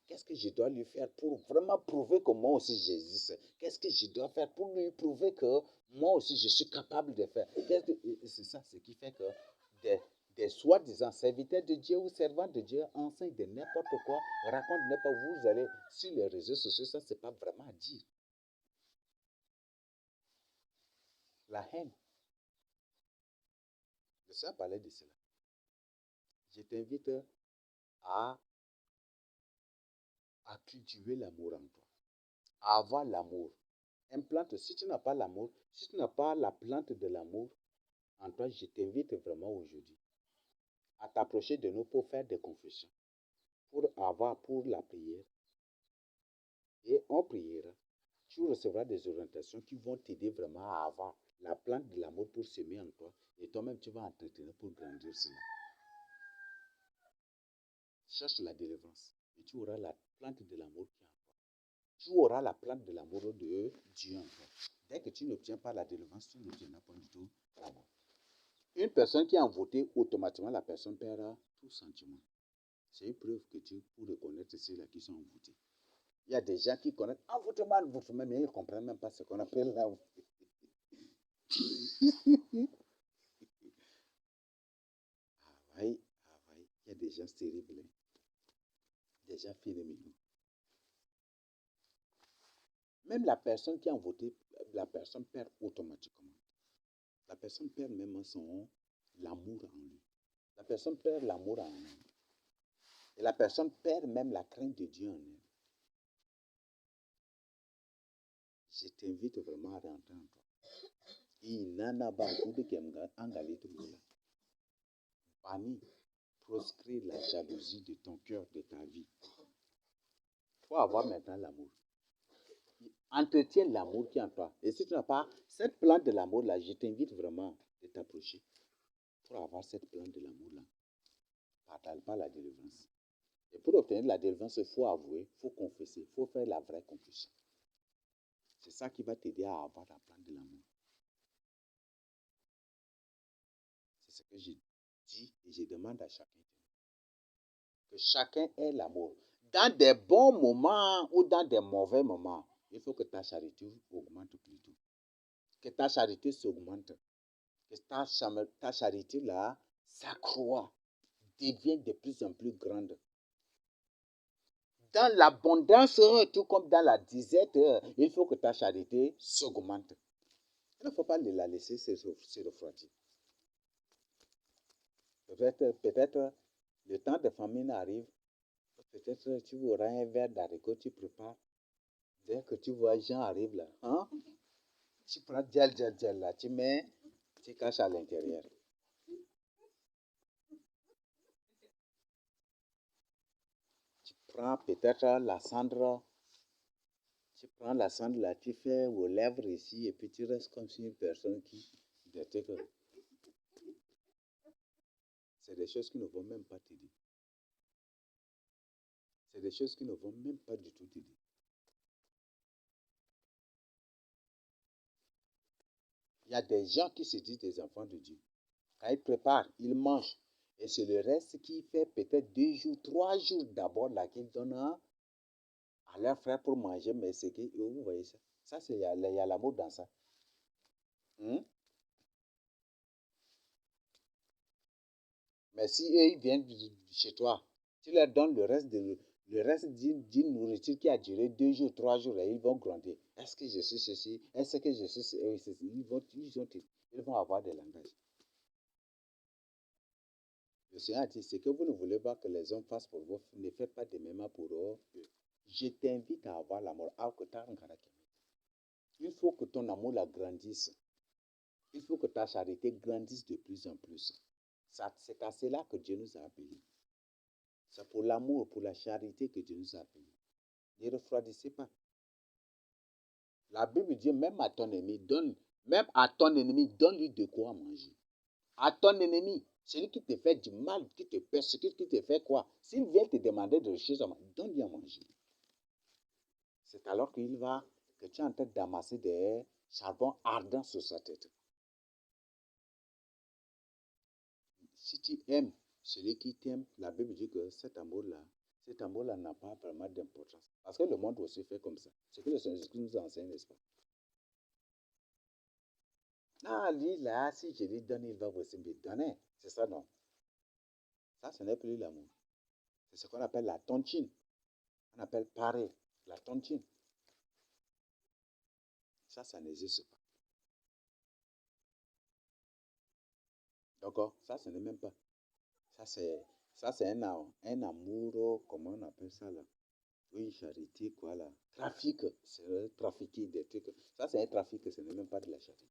[SPEAKER 1] Qu'est-ce que je dois lui faire pour vraiment prouver que moi aussi j'existe? Qu'est-ce que je dois faire pour lui prouver que moi aussi je suis capable de faire? C'est ça ce qui fait que des soi-disant serviteurs de Dieu ou servants de Dieu enseignent de n'importe quoi, racontent n'importe quoi. Vous allez sur les réseaux sociaux, ça c'est pas vraiment à dire. La haine. Le Seigneur parlait de cela. Je t'invite à cultiver l'amour en toi, à avoir l'amour. Si tu n'as pas l'amour, si tu n'as pas la plante de l'amour en toi, je t'invite vraiment aujourd'hui à t'approcher de nous pour faire des confessions, pour la prière. Et en prière, tu recevras des orientations qui vont t'aider vraiment à avoir la plante de l'amour pour s'aimer en toi. Et toi-même, tu vas entretenir pour grandir cela. Cherche la délivrance et tu auras la plante de l'amour qui est en toi. Tu auras la plante de l'amour de Dieu en toi. Dès que tu n'obtiens pas la délivrance, tu n'obtiendras pas du tout l'amour. Une personne qui est envoûtée, automatiquement, la personne perdra tout sentiment. C'est une preuve que Dieu, pour reconnaître ceux-là qui sont envoûtés. Il y a des gens qui connaissent envoûtement, mais ils ne comprennent même pas ce qu'on appelle l'envoûtement. Il y a des gens terribles. des gens phénoménaux. Même la personne qui a voté, la personne perd automatiquement. La personne perd même l'amour en lui. La personne perd l'amour en elle. Et la personne perd même la crainte de Dieu en elle. Je t'invite vraiment à rentrer en toi. Il n'en pas beaucoup qui en banni, proscrit la jalousie de ton cœur, de ta vie. Il faut avoir maintenant l'amour. Entretiens l'amour qui est en toi. Et si tu n'as pas cette plante de l'amour-là, je t'invite vraiment de t'approcher pour avoir cette plante de l'amour-là. Partage pas la délivrance. Et pour obtenir la délivrance, il faut avouer, il faut confesser, il faut faire la vraie confession. C'est ça qui va t'aider à avoir la plante de l'amour. C'est ce que je dis et je demande à chacun. Que chacun ait l'amour. Dans des bons moments ou dans des mauvais moments, il faut que ta charité augmente plutôt. Que ta charité s'augmente. Que ta charité là s'accroît, devient de plus en plus grande. Dans l'abondance, tout comme dans la disette, il faut que ta charité s'augmente. Il ne faut pas la laisser se refroidir. Peut-être le temps de famine arrive. Peut-être tu auras un verre d'haricot, tu prépares. Dès que tu vois Jean arrive là, hein, tu prends gel là, tu mets, tu caches à l'intérieur. Tu prends peut-être la cendre, tu prends la cendre là, tu fais aux lèvres ici et puis tu restes comme si une personne qui c'est des choses qui ne vont même pas t'aider. C'est des choses qui ne vont même pas du tout t'aider. Il y a des gens qui se disent des enfants de Dieu. Quand ils préparent, ils mangent. Et c'est le reste qui fait peut-être 2 jours, 3 jours d'abord là qu'ils donnent à leurs frères pour manger. Mais c'est que, vous voyez ça. Ça, il y a l'amour dans ça. Mais si eux, ils viennent chez toi, tu leur donnes le reste d'une nourriture qui a duré 2 jours, 3 jours, et ils vont gronder. Est-ce que je suis ceci? Est-ce que je suis ceci? Ils vont avoir des langages. Le Seigneur a dit, c'est que vous ne voulez pas que les hommes fassent pour vous, ne faites pas de même pour eux. Je t'invite à avoir l'amour. Il faut que ton amour la grandisse. Il faut que ta charité grandisse de plus en plus. C'est à cela que Dieu nous a appelés. C'est pour l'amour, pour la charité que Dieu nous a appelés. Ne refroidissez pas. La Bible dit même à ton ennemi, donne-lui de quoi manger. À ton ennemi, celui qui te fait du mal, qui te persécute, qui te fait quoi? S'il vient te demander de choses, donne-lui à manger. C'est alors que tu es en train d'amasser des charbons ardents sur sa tête. Si tu aimes celui qui t'aime, la Bible dit que cet amour-là n'a pas vraiment d'importance. Parce que le monde aussi fait comme ça. C'est que le Seigneur Jésus nous enseigne, n'est-ce pas? Ah, lui, là, si je lui donne, il va aussi me donner. C'est ça, non? Ça, ce n'est plus l'amour. C'est ce qu'on appelle la tontine. On appelle pareil, la tontine. Ça n'existe pas. D'accord? Ça, ce n'est même pas. Ça, c'est un amour, comment on appelle ça là? Oui, charité, quoi là? Trafic, c'est trafiquer des trucs. Ça, c'est un trafic, ce n'est même pas de la charité.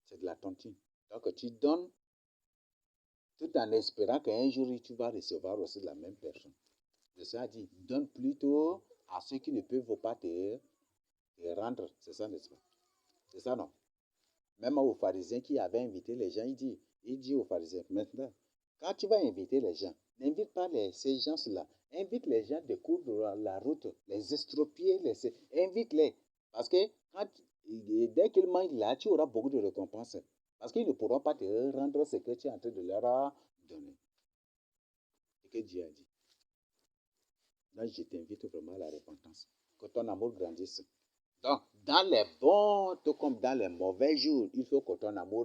[SPEAKER 1] C'est de la tontine. Donc, tu donnes tout en espérant qu'un jour, tu vas recevoir aussi de la même personne. Le Seigneur dit, donne plutôt à ceux qui ne peuvent pas te rendre. C'est ça, n'est-ce pas? C'est ça, non? Même aux pharisiens qui avaient invité les gens, il dit aux pharisiens, maintenant, quand tu vas inviter les gens, n'invite pas ces gens-là. Invite les gens de cours de la route, les estropiés, invite-les. Parce que dès qu'ils mangent là, tu auras beaucoup de récompenses. Parce qu'ils ne pourront pas te rendre ce que tu es en train de leur donner. Ce que Dieu a dit. Donc, je t'invite vraiment à la repentance. Que ton amour grandisse. Donc, dans les bons, tout comme dans les mauvais jours, il faut que ton amour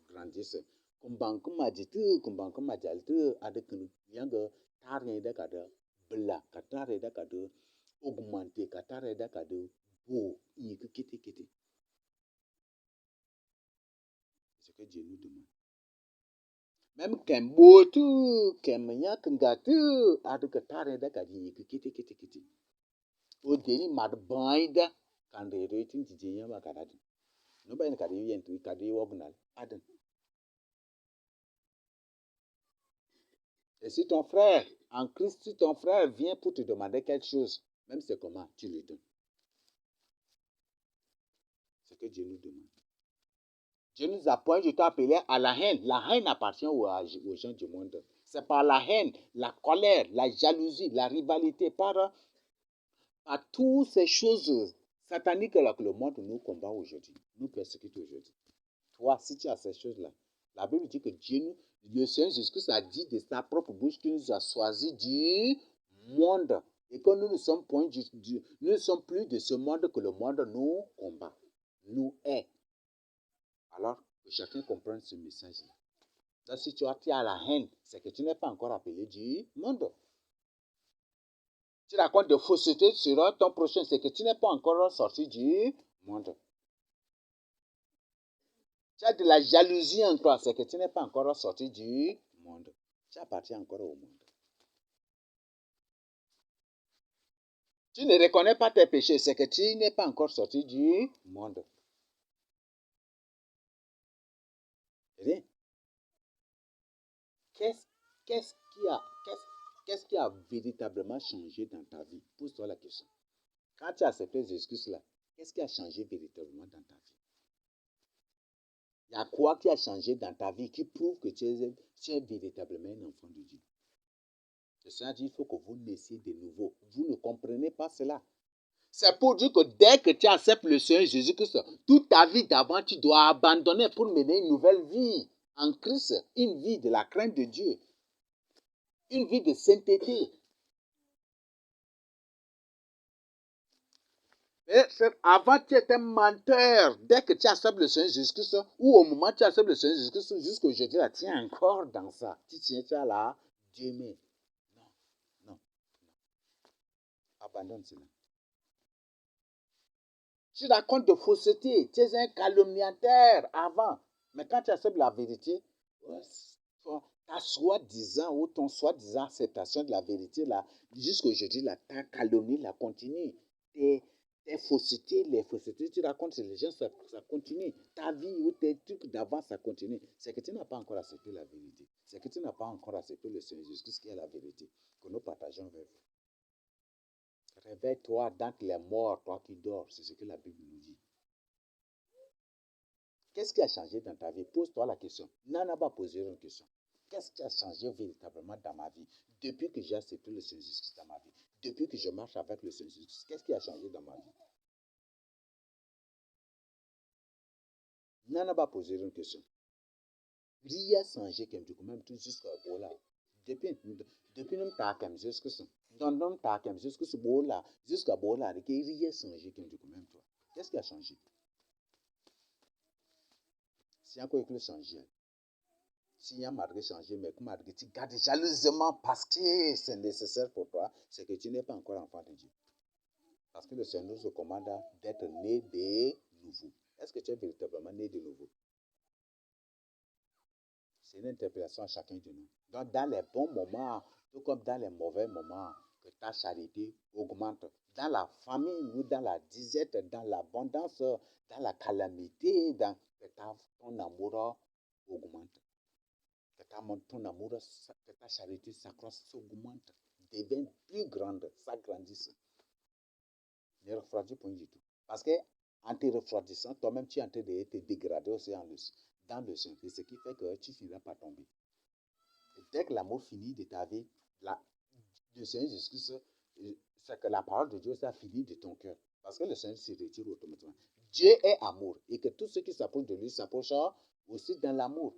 [SPEAKER 1] grandisse. Kumban kuma jitu, kumban kuma jaltu, adekunu, yanga, tarne de kada, bla katare da kado augmenter katare da kado bo yiki kiti kiti. C'est ce que Dieu nous demande. Même qu'un beau tout, qu'un maniaque gâteau, a de katare da kado yiki kiti kiti kiti. O deni mad baida kan de rating di jenya ba kadadi. No ba en kado yentu kado yognal adan. Et si ton frère, en Christ, si ton frère vient pour te demander quelque chose, même c'est comment, tu lui donnes. C'est ce que Dieu nous demande. Dieu nous a point du tout appelé à la haine. La haine appartient aux gens du monde. C'est par la haine, la colère, la jalousie, la rivalité, par toutes ces choses sataniques là que le monde nous combat aujourd'hui, nous persécute aujourd'hui. Toi, si tu as ces choses-là, la Bible dit que Dieu, le Seigneur Jésus-Christ a dit de sa propre bouche qu'il nous a choisis du monde et que nous ne sommes plus de ce monde que le monde nous combat, nous hait. Alors que chacun comprenne ce message-là. Donc, si tu as la haine, c'est que tu n'es pas encore appelé du monde. Tu racontes de fausseté sur ton prochain, c'est que tu n'es pas encore sorti du monde. Tu as de la jalousie en toi, c'est que tu n'es pas encore sorti du monde. Tu appartiens encore au monde. Tu ne reconnais pas tes péchés, c'est que tu n'es pas encore sorti du monde. Rien. Qu'est-ce qui a véritablement changé dans ta vie? Pose-toi la question. Quand tu as accepté Jésus-Christ-là, qu'est-ce qui a changé véritablement dans ta vie? Il y a quoi qui a changé dans ta vie qui prouve que tu es véritablement un enfant de Dieu? Le Seigneur dit, il faut que vous naissiez de nouveau. Vous ne comprenez pas cela. C'est pour dire que dès que tu acceptes le Seigneur Jésus-Christ, toute ta vie d'avant, tu dois abandonner pour mener une nouvelle vie en Christ, une vie de la crainte de Dieu, une vie de sainteté. Et avant, tu étais menteur. Dès que tu acceptes le Seigneur Jésus-Christ, ou au moment où tu acceptes le Seigneur Jésus-Christ, jusqu'à aujourd'hui, tu es encore dans ça. Tu tiens là, Dieu m'aime. Non. Abandonne cela. Tu racontes de fausseté. Tu es un calomniateur avant. Mais quand tu acceptes la vérité, ta soi-disant ou ton soi-disant acceptation de la vérité, là, jusqu'à aujourd'hui, ta calomnie, la continue. Tes faussetés, les faussetés, tu racontes sur les gens, ça continue. Ta vie ou tes trucs d'avant, ça continue. C'est que tu n'as pas encore accepté la vérité. C'est que tu n'as pas encore accepté le Seigneur Jésus-Christ qui est la vérité que nous partageons avec vous. Réveille-toi d'entre les morts, toi qui dors. C'est ce que la Bible nous dit. Qu'est-ce qui a changé dans ta vie? Pose-toi la question. Nana va poser une question. Qu'est-ce qui a changé véritablement dans ma vie depuis que j'ai accepté le Seigneur Jésus dans ma vie? Depuis que je marche avec le Seigneur Jésus, qu'est-ce qui a changé dans ma vie? Nana va poser une question. Rien n'a changé même tout jusqu'à là. Depuis nous t'as jusqu'à dans nous t'as jusqu'à là, jusqu'à là, rien n'a changé même toi. Qu'est-ce qui a changé? Si encore quelque chose changé. S'il y a malgré changé, mais comme malgré tu gardes jalousement parce que c'est nécessaire pour toi, c'est que tu n'es pas encore enfant de Dieu. Parce que le Seigneur nous commande d'être né de nouveau. Est-ce que tu es véritablement né de nouveau? C'est une interpellation à chacun de nous. Donc, dans les bons moments, tout comme dans les mauvais moments, que ta charité augmente. Dans la famine ou dans la disette, dans l'abondance, dans la calamité, que ton amour augmente. Que ton amour, que ta charité s'accroisse, s'augmente, devient plus grande, s'agrandisse. Ne refroidis point du tout. Parce qu'en te refroidissant, toi-même, tu es en train de te dégrader aussi dans le sein. C'est ce qui fait que tu finiras par tomber. Et dès que l'amour finit de ta vie, le Seigneur Jésus-Christ, c'est que la parole de Dieu, ça finit de ton cœur. Parce que le Seigneur se retire automatiquement. Dieu est amour. Et que tous ceux qui s'approchent de lui s'approchent aussi dans l'amour.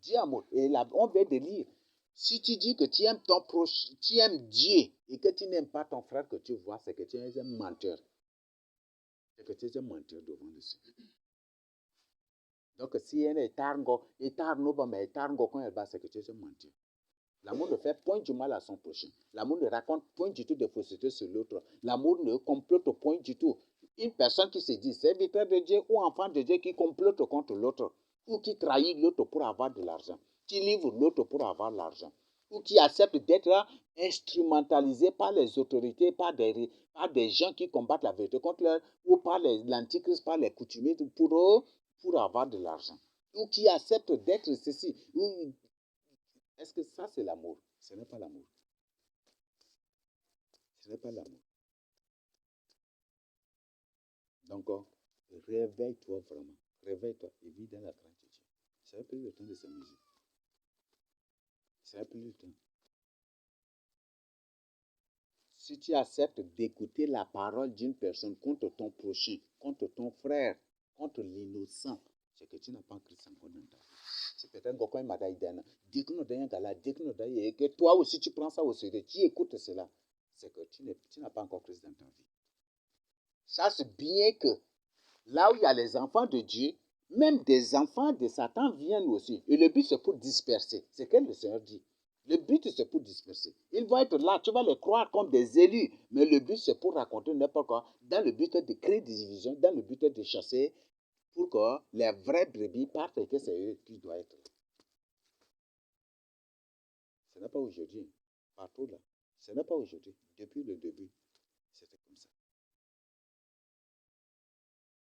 [SPEAKER 1] Dieu est amour. Et là, on vient de lire. Si tu dis que tu aimes ton proche, tu aimes Dieu et que tu n'aimes pas ton frère que tu vois, c'est que tu es un menteur. C'est que tu es un menteur devant le Seigneur. Donc, si elle est targo, et targo, mais targo quand elle va, c'est que tu es un menteur. L'amour ne fait point du mal à son prochain. L'amour ne raconte point du tout de fausseté sur l'autre. L'amour ne complote point du tout. Une personne qui se dit serviteur de Dieu ou enfant de Dieu qui complote contre l'autre, ou qui trahit l'autre pour avoir de l'argent, qui livre l'autre pour avoir l'argent, ou qui accepte d'être instrumentalisé par les autorités, par des gens qui combattent la vérité contre leur, ou par l'antichrist, par les coutumiers pour avoir de l'argent, ou qui accepte d'être ceci. Est-ce que ça c'est l'amour? Ce n'est pas l'amour. Ce n'est pas l'amour. Donc, réveille-toi vraiment. Réveille-toi et vis dans la crainte de Dieu. Ça n'a plus le temps de s'amuser. Ça n'a plus le temps. Si tu acceptes d'écouter la parole d'une personne contre ton prochain, contre ton frère, contre l'innocent, c'est que tu n'as pas Christ encore dans ta vie. C'est peut-être quelqu'un m'a dit que toi aussi tu prends ça au sérieux, tu écoutes cela. C'est que tu n'as pas encore Christ dans ta vie. Sache bien que là où il y a les enfants de Dieu, même des enfants de Satan viennent aussi. Et le but, c'est pour disperser. C'est ce que le Seigneur dit. Le but, c'est pour disperser. Ils vont être là, tu vas les croire comme des élus. Mais le but, c'est pour raconter n'importe quoi. Dans le but de créer des divisions, dans le but de chasser, pour que les vrais brebis partent et que c'est eux qui doivent être là. Ce n'est pas aujourd'hui. Partout là. Ce n'est pas aujourd'hui. Depuis le début, c'était comme ça.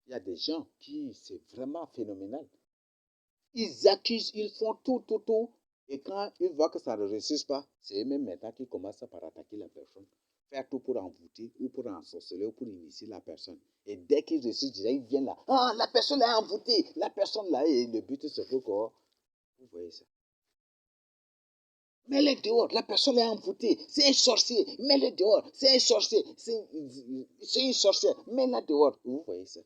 [SPEAKER 1] Il y a des gens qui, c'est vraiment phénoménal. Ils accusent, ils font tout. Et quand ils voient que ça ne réussit pas, c'est eux-mêmes maintenant qui commencent par attaquer la personne. Faire tout pour envoûter ou pour ensorceler ou pour initier la personne. Et dès qu'ils réussissent, ils viennent là. Ah, la personne est envoûtée. La personne là, et le but c'est pour que vous voyez ça. Mets-le dehors, la personne est envoûtée. C'est un sorcier. Mets-le dehors. C'est un sorcier. C'est une sorcière. Mets-la dehors. Vous voyez ça.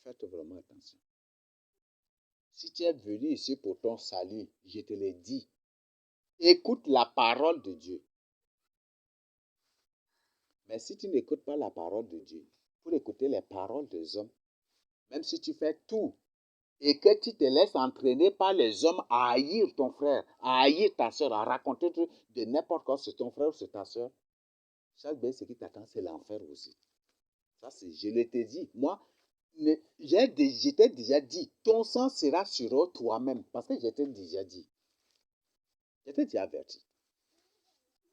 [SPEAKER 1] Faites vraiment attention. Si tu es venu ici pour ton salut, je te l'ai dit, écoute la parole de Dieu. Mais si tu n'écoutes pas la parole de Dieu, pour écouter les paroles des hommes, même si tu fais tout, et que tu te laisses entraîner par les hommes à haïr ton frère, à haïr ta soeur, à raconter de n'importe quoi sur ton frère ou sur ta soeur, chaque bien ce qui t'attend, c'est l'enfer aussi. Ça, je l'ai dit. Moi, je t'ai déjà dit, ton sang sera sur toi-même, parce que je t'ai déjà dit. Je t'ai déjà averti.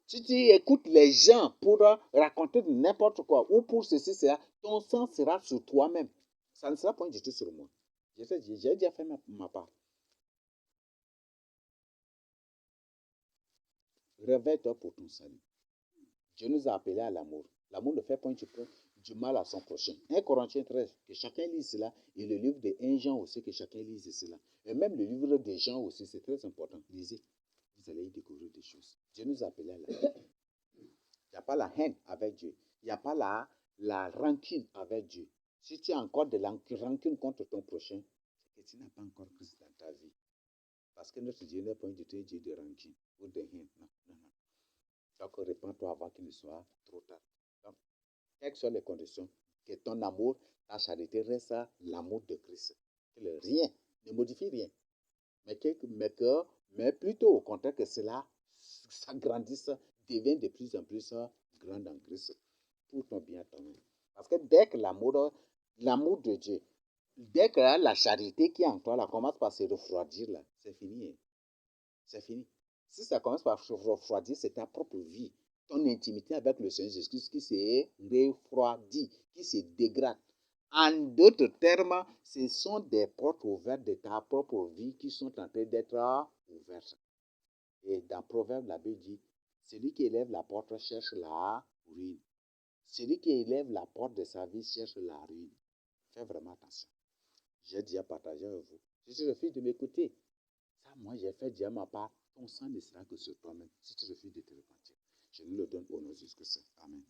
[SPEAKER 1] Si tu écoutes les gens pour raconter n'importe quoi ou pour ceci, cela, ton sang sera sur toi-même. Ça ne sera pas du tout sur moi. J'ai déjà fait ma part. Réveille-toi pour ton salut. Dieu nous a appelés à l'amour. L'amour ne fait pas du mal à son prochain. 1 Corinthiens 13, que chacun lise cela. Et le livre de 1 Jean aussi, que chacun lise cela. Et même le livre de Jean aussi, c'est très important. Lisez. Vous allez y découvrir des choses. Dieu nous a appelés à l'amour. Il n'y a pas la haine avec Dieu. Il n'y a pas la rancune avec Dieu. Si tu as encore de la rancune contre ton prochain, c'est que tu n'as pas encore Christ dans ta vie. Parce que notre Dieu n'est pas un Dieu de rancune ou de haine. Non, non, non. Donc, répands-toi avant qu'il ne soit trop tard. Donc, quelles que soient les conditions, que ton amour, ta charité reste l'amour de Christ. Que rien ne modifie rien. Mais plutôt au contraire que cela s'agrandisse, devient de plus en plus grand en Christ pour ton bien toi-même. Parce que dès que l'amour de Dieu, dès que la charité qui est en toi là, commence par se refroidir, là, c'est fini. C'est fini. Si ça commence par se refroidir, c'est ta propre vie, ton intimité avec le Seigneur Jésus qui s'est refroidie, qui se dégrade. En d'autres termes, ce sont des portes ouvertes de ta propre vie qui sont en train d'être ouvertes. Et dans Proverbe, la Bible dit, celui qui élève la porte cherche la ruine. Celui qui élève la porte de sa vie cherche la ruine. Fais vraiment attention. J'ai déjà partagé avec vous. Si tu refuses de m'écouter, ça, moi, j'ai fait déjà ma part. Ton sang ne sera que sur toi-même si tu refuses de te repentir. Je nous le donne au nom de Jésus-Christ. Amen.